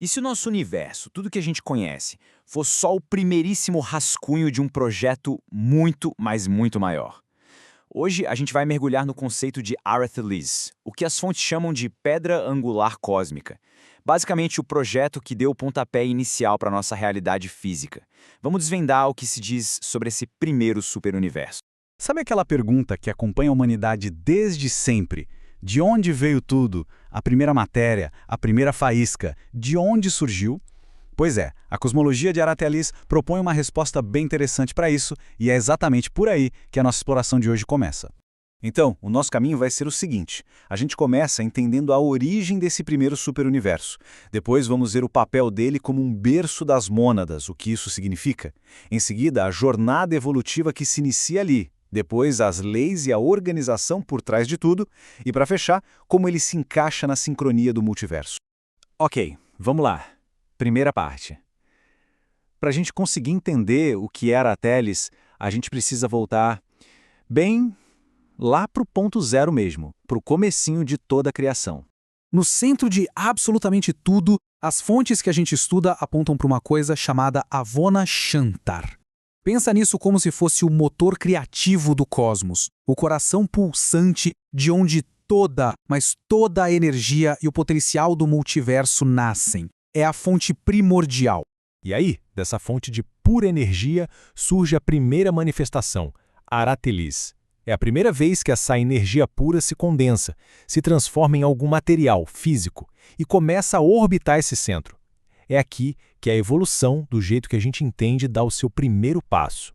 E se o nosso universo, tudo que a gente conhece, fosse só o primeiríssimo rascunho de um projeto muito, mas muito maior? Hoje a gente vai mergulhar no conceito de Aratelys, o que as fontes chamam de pedra angular cósmica. Basicamente, o projeto que deu o pontapé inicial para a nossa realidade física. Vamos desvendar o que se diz sobre esse primeiro superuniverso. Sabe aquela pergunta que acompanha a humanidade desde sempre? De onde veio tudo? A primeira matéria, a primeira faísca, de onde surgiu? Pois é, a cosmologia de Aratelys propõe uma resposta bem interessante para isso, e é exatamente por aí que a nossa exploração de hoje começa. Então, o nosso caminho vai ser o seguinte: a gente começa entendendo a origem desse primeiro superuniverso. Depois vamos ver o papel dele como um berço das mônadas, o que isso significa. Em seguida, a jornada evolutiva que se inicia ali. Depois, as leis e a organização por trás de tudo. E, para fechar, como ele se encaixa na sincronia do multiverso. Ok, vamos lá. Primeira parte. Para a gente conseguir entender o que era a Teles, a gente precisa voltar bem lá para o ponto zero mesmo, para o comecinho de toda a criação. No centro de absolutamente tudo, as fontes que a gente estuda apontam para uma coisa chamada Avona Shantar. Pensa nisso como se fosse o motor criativo do cosmos, o coração pulsante de onde toda, mas toda a energia e o potencial do multiverso nascem. É a fonte primordial. E aí, dessa fonte de pura energia, surge a primeira manifestação, Aratelys. É a primeira vez que essa energia pura se condensa, se transforma em algum material físico e começa a orbitar esse centro. É aqui que a evolução, do jeito que a gente entende, dá o seu primeiro passo.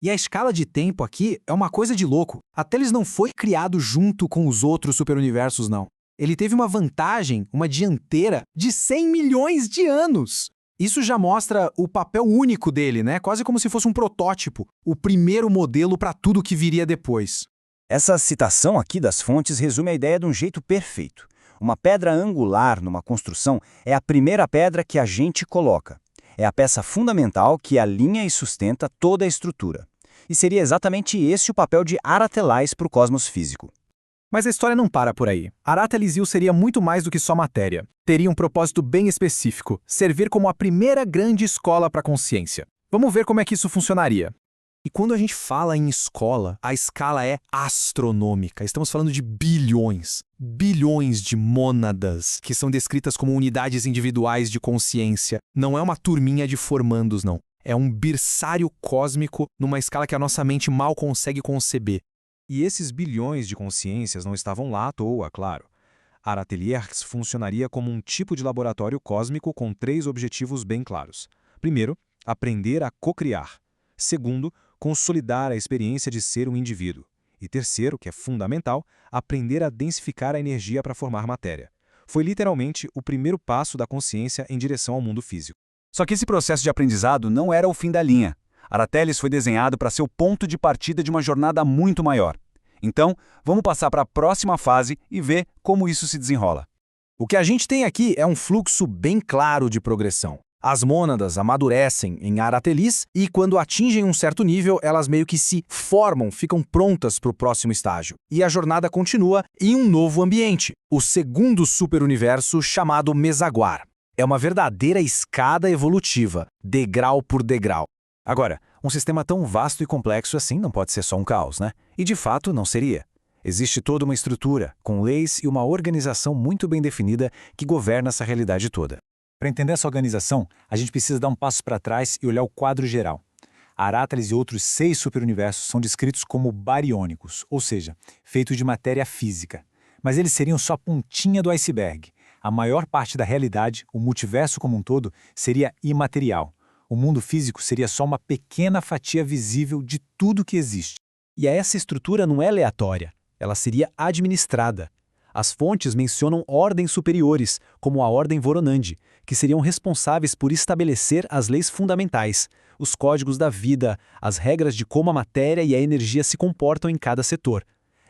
E a escala de tempo aqui é uma coisa de louco. A Teles não foi criado junto com os outros superuniversos, não. Ele teve uma vantagem, uma dianteira, de 100 milhões de anos. Isso já mostra o papel único dele, né? Quase como se fosse um protótipo, o primeiro modelo para tudo que viria depois. Essa citação aqui das fontes resume a ideia de um jeito perfeito. Uma pedra angular numa construção é a primeira pedra que a gente coloca. É a peça fundamental que alinha e sustenta toda a estrutura. E seria exatamente esse o papel de Aratelys para o cosmos físico. Mas a história não para por aí. Aratelys seria muito mais do que só matéria. Teria um propósito bem específico, servir como a primeira grande escola para a consciência. Vamos ver como é que isso funcionaria. E quando a gente fala em escola, a escala é astronômica. Estamos falando de bilhões. Bilhões de mônadas, que são descritas como unidades individuais de consciência. Não é uma turminha de formandos, não. É um berçário cósmico numa escala que a nossa mente mal consegue conceber. E esses bilhões de consciências não estavam lá à toa, claro. Aratelys funcionaria como um tipo de laboratório cósmico com 3 objetivos bem claros. Primeiro, aprender a cocriar. Segundo, consolidar a experiência de ser um indivíduo. E terceiro, que é fundamental, aprender a densificar a energia para formar matéria. Foi literalmente o primeiro passo da consciência em direção ao mundo físico. Só que esse processo de aprendizado não era o fim da linha. Aratelys foi desenhado para ser o ponto de partida de uma jornada muito maior. Então, vamos passar para a próxima fase e ver como isso se desenrola. O que a gente tem aqui é um fluxo bem claro de progressão. As mônadas amadurecem em Aratelys e, quando atingem um certo nível, elas meio que se formam, ficam prontas para o próximo estágio. E a jornada continua em um novo ambiente, o segundo superuniverso chamado Mesaguar. É uma verdadeira escada evolutiva, degrau por degrau. Agora, um sistema tão vasto e complexo assim não pode ser só um caos, né? E de fato não seria. Existe toda uma estrutura, com leis e uma organização muito bem definida que governa essa realidade toda. Para entender essa organização, a gente precisa dar um passo para trás e olhar o quadro geral. Aratelys e outros 6 superuniversos são descritos como bariônicos, ou seja, feitos de matéria física. Mas eles seriam só a pontinha do iceberg. A maior parte da realidade, o multiverso como um todo, seria imaterial. O mundo físico seria só uma pequena fatia visível de tudo que existe. E essa estrutura não é aleatória, ela seria administrada. As fontes mencionam ordens superiores, como a Ordem Voronandi, que seriam responsáveis por estabelecer as leis fundamentais, os códigos da vida, as regras de como a matéria e a energia se comportam em cada setor.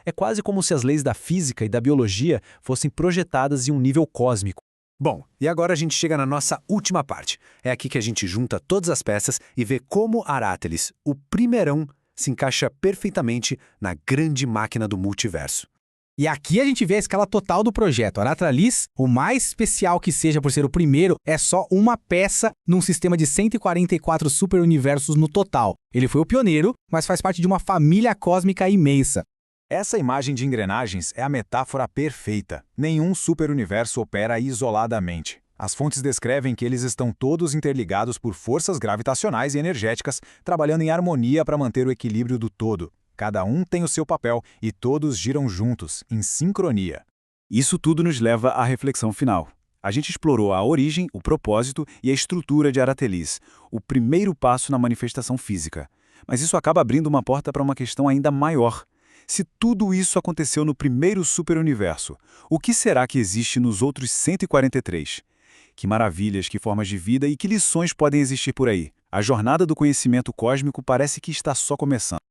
É quase como se as leis da física e da biologia fossem projetadas em um nível cósmico. Bom, e agora a gente chega na nossa última parte. É aqui que a gente junta todas as peças e vê como Aratelys, o primeirão, se encaixa perfeitamente na grande máquina do multiverso. E aqui a gente vê a escala total do projeto. Aratralis, o mais especial que seja por ser o primeiro, é só uma peça num sistema de 144 superuniversos no total. Ele foi o pioneiro, mas faz parte de uma família cósmica imensa. Essa imagem de engrenagens é a metáfora perfeita. Nenhum superuniverso opera isoladamente. As fontes descrevem que eles estão todos interligados por forças gravitacionais e energéticas, trabalhando em harmonia para manter o equilíbrio do todo. Cada um tem o seu papel e todos giram juntos, em sincronia. Isso tudo nos leva à reflexão final. A gente explorou a origem, o propósito e a estrutura de Aratelis, o primeiro passo na manifestação física. Mas isso acaba abrindo uma porta para uma questão ainda maior. Se tudo isso aconteceu no primeiro superuniverso, o que será que existe nos outros 143? Que maravilhas, que formas de vida e que lições podem existir por aí? A jornada do conhecimento cósmico parece que está só começando.